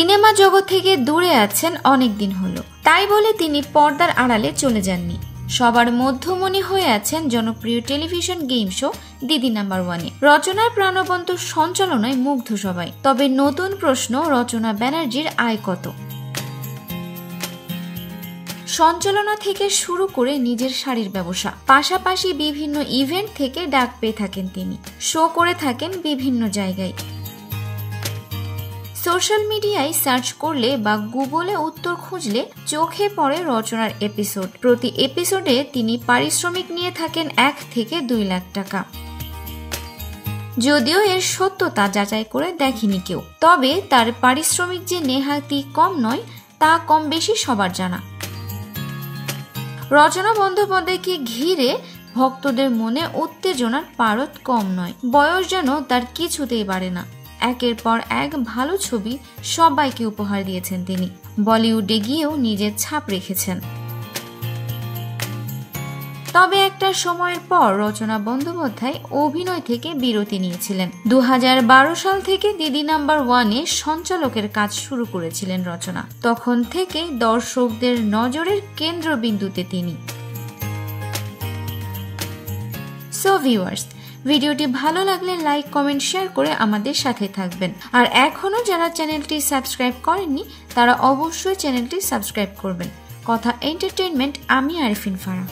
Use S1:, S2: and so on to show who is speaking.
S1: Cinema জগৎ থেকে দূরে আছেন অনেক দিন হলো, তাই বলে তিনি পর্দার আড়ালে চলে যাননি। সবার মধ্যমণি হয়ে আছেন জনপ্রিয় টেলিভিশন গেম শো দিদি নাম্বার ওয়ানে। রচনার প্রাণবন্ত সঞ্চালনায় মুগ্ধ সবাই। তবে নতুন প্রশ্ন, রচনা ব্যানার্জির আয় কত? সঞ্চালনা থেকে শুরু করে নিজের শাড়ির ব্যবসা, পাশাপাশি বিভিন্ন ইভেন্ট থেকে ডাক পেয়ে থাকেন তিনি। শো করে থাকেন বিভিন্ন জায়গায়। সোশ্যাল মিডিয়ায় সার্চ করলে বা গুগলে উত্তর খুঁজলে চোখে পড়ে রচনার এপিসোড। প্রতি এপিসোডে তিনি পারিশ্রমিক নিয়ে থাকেন 1 থেকে 2 লাখ টাকা। যদিও এর সত্যতা যাচাই করে দেখেনি কেউ, তবে তার পারিশ্রমিক যে নেহাতি কম নয় তা কম বেশি সবার জানা। রচনা বন্দ্যোপাধ্যায়কে ঘিরে ভক্তদের মনে উত্তেজনার পারদ কম নয়। বয়স যেন তার কিছুতেই বাড়ে না। একের পর এক ভালো ছবি সবাইকে উপহার দিয়েছেন তিনি। বলিউডে গিয়েও নিজের ছাপ রেখেছেন। তবে একটা সময়ের পর রচনা বন্দ্যোপাধ্যায় অভিনয় থেকে বিরতি নিয়েছিলেন। 2012 সাল থেকে দিদি নাম্বার ওয়ানে সঞ্চালকের কাজ শুরু করেছিলেন রচনা। তখন থেকেই দর্শকদের নজরের কেন্দ্রবিন্দুতে তিনি। সো ভিউয়ার্স, ভিডিওটি ভালো লাগলে লাইক, কমেন্ট, শেয়ার করে আমাদের সাথে থাকবেন। আর এখনো যারা চ্যানেলটি সাবস্ক্রাইব করেননি তারা অবশ্যই চ্যানেলটি সাবস্ক্রাইব করবেন। কথা এন্টারটেইনমেন্ট, আমি আরিফিন ফারা।